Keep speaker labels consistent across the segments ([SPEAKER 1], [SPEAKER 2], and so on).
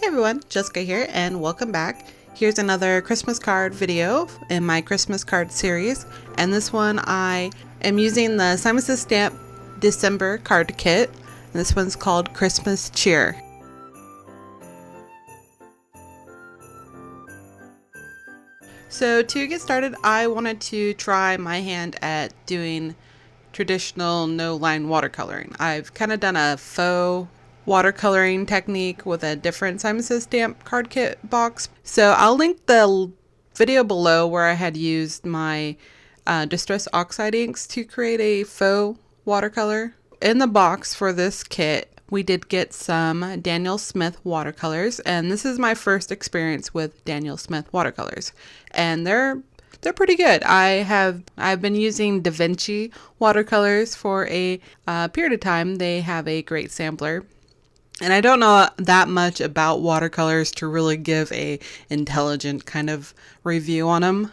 [SPEAKER 1] everyone, Jessica here and welcome back. Here's another Christmas card video in my Christmas card series, and this one I am using the Simon Says Stamp December card kit. And this one's called Christmas Cheer. So to get started, I wanted to try my hand at doing traditional no-line watercoloring. I've kind of done a faux watercoloring technique with a different Simon Says Stamp card kit box. So I'll link the video below where I had used my Distress Oxide inks to create a faux watercolor. In the box for this kit, we did get some Daniel Smith watercolors, and this is my first experience with Daniel Smith watercolors, and they're pretty good. I've been using Da Vinci watercolors for a period of time. They have a great sampler. And I don't know that much about watercolors to really give a intelligent kind of review on them.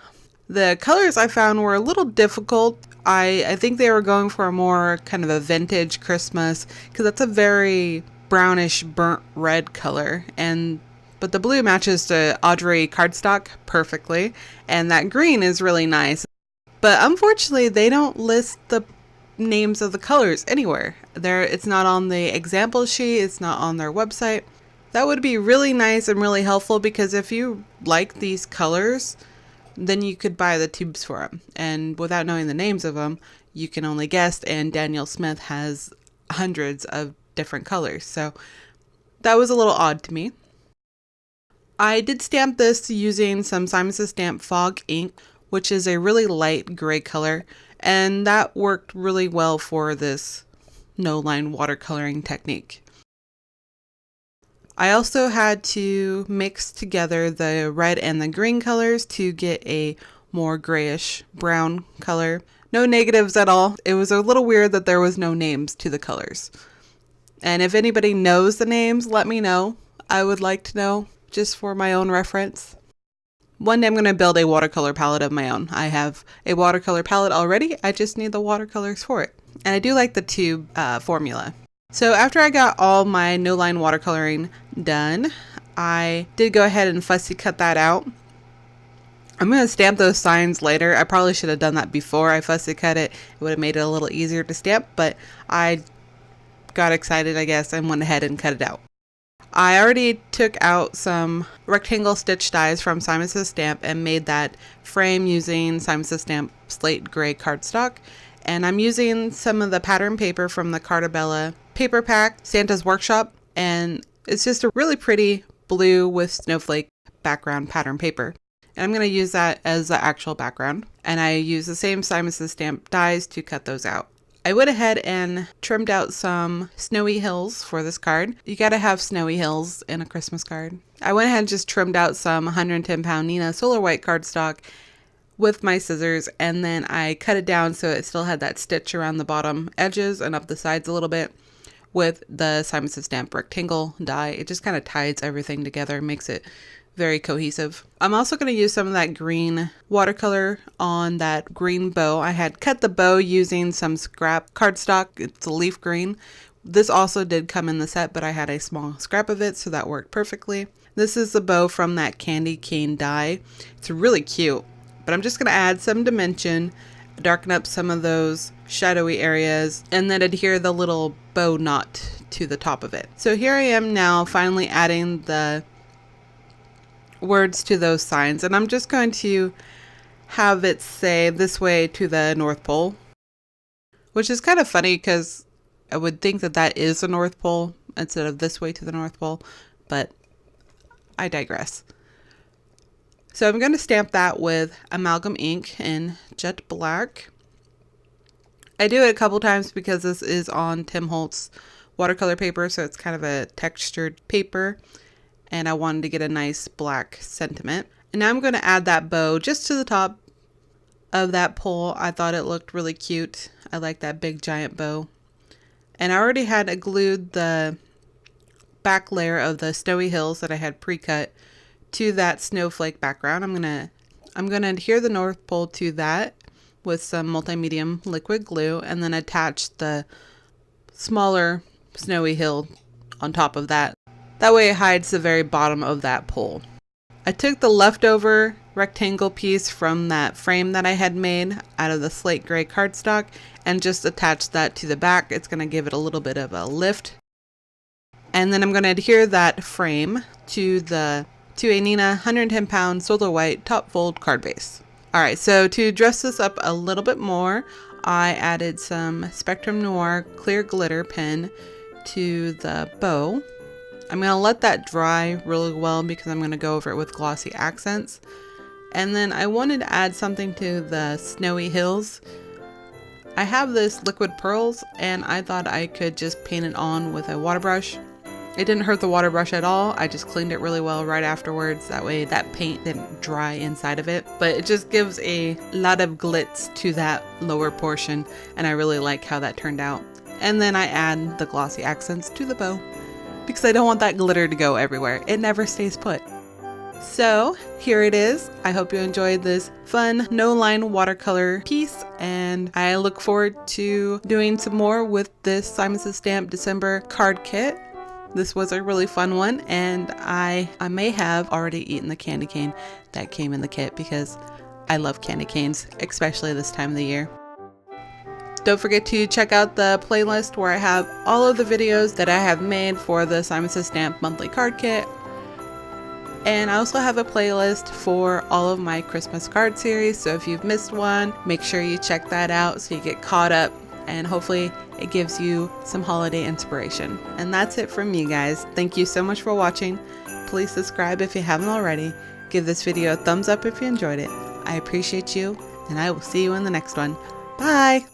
[SPEAKER 1] The colors I found were a little difficult. I think they were going for a more kind of a vintage Christmas, because that's a very brownish burnt red color, but the blue matches to Audrey cardstock perfectly, and that green is really nice. But unfortunately, they don't list the names of the colors anywhere. It's not on the example sheet, it's not on their website. That would be really nice and really helpful, because if you like these colors, then you could buy the tubes for them, and without knowing the names of them, you can only guess, and Daniel Smith has hundreds of different colors, so that was a little odd to me. I did stamp this using some Simon Says Stamp Fog ink, which is a really light gray color, and that worked really well for this no-line watercoloring technique. I also had to mix together the red and the green colors to get a more grayish brown color. No negatives at all. It was a little weird that there was no names to the colors. And if anybody knows the names, let me know. I would like to know, just for my own reference. One day I'm going to build a watercolor palette of my own. I have a watercolor palette already. I just need the watercolors for it. And I do like the tube formula. So after I got all my no-line watercoloring done, I did go ahead and fussy cut that out. I'm going to stamp those signs later. I probably should have done that before I fussy cut it. It would have made it a little easier to stamp, but I got excited, I guess, and went ahead and cut it out. I already took out some rectangle stitch dies from Simon Says Stamp and made that frame using Simon Says Stamp slate gray cardstock. And I'm using some of the pattern paper from the Carta paper pack, Santa's Workshop, and it's just a really pretty blue with snowflake background pattern paper. And I'm going to use that as the actual background. And I use the same Simon Says Stamp dies to cut those out. I went ahead and trimmed out some snowy hills for this card. You gotta have snowy hills in a Christmas card. I went ahead and just trimmed out some 110-pound Neenah Solar White cardstock with my scissors, and then I cut it down so it still had that stitch around the bottom edges and up the sides a little bit with the Simon Says Stamp rectangle die. It just kind of ties everything together, makes it very cohesive. I'm also going to use some of that green watercolor on that green bow. I had cut the bow using some scrap cardstock. It's a leaf green. This also did come in the set, but I had a small scrap of it, so that worked perfectly. This is the bow from that candy cane die. It's really cute, but I'm just going to add some dimension, darken up some of those shadowy areas, and then adhere the little bow knot to the top of it. So here I am now finally adding the words to those signs, and I'm just going to have it say "this way to the North Pole," which is kind of funny because I would think that that is the North Pole instead of "this way to the North Pole," but I digress. So I'm going to stamp that with Amalgam ink in jet black. I do it a couple times because this is on Tim Holtz watercolor paper, so it's kind of a textured paper, and I wanted to get a nice black sentiment. And now I'm going to add that bow just to the top of that pole. I thought it looked really cute. I like that big giant bow. And I already had glued the back layer of the snowy hills that I had pre-cut to that snowflake background. I'm gonna adhere the North Pole to that with some multi-medium liquid glue, and then attach the smaller snowy hill on top of that. That way it hides the very bottom of that pole. I took the leftover rectangle piece from that frame that I had made out of the slate gray cardstock and just attached that to the back. It's going to give it a little bit of a lift. And then I'm going to adhere that frame to a Neenah 110-pound Solar White top fold card base. Alright, so to dress this up a little bit more, I added some Spectrum Noir clear glitter pen to the bow. I'm going to let that dry really well because I'm going to go over it with Glossy Accents. And then I wanted to add something to the snowy hills. I have this liquid pearls and I thought I could just paint it on with a water brush. It didn't hurt the water brush at all. I just cleaned it really well right afterwards. That way that paint didn't dry inside of it. But it just gives a lot of glitz to that lower portion. And I really like how that turned out. And then I add the Glossy Accents to the bow because I don't want that glitter to go everywhere. It never stays put. So here it is. I hope you enjoyed this fun no-line watercolor piece, and I look forward to doing some more with this Simon Says Stamp December card kit. This was a really fun one, and I may have already eaten the candy cane that came in the kit because I love candy canes, especially this time of the year. Don't forget to check out the playlist where I have all of the videos that I have made for the Simon Says Stamp monthly card kit. And I also have a playlist for all of my Christmas card series, so if you've missed one, make sure you check that out so you get caught up, and hopefully it gives you some holiday inspiration. And that's it from me, guys. Thank you so much for watching. Please subscribe if you haven't already. Give this video a thumbs up if you enjoyed it. I appreciate you, and I will see you in the next one. Bye!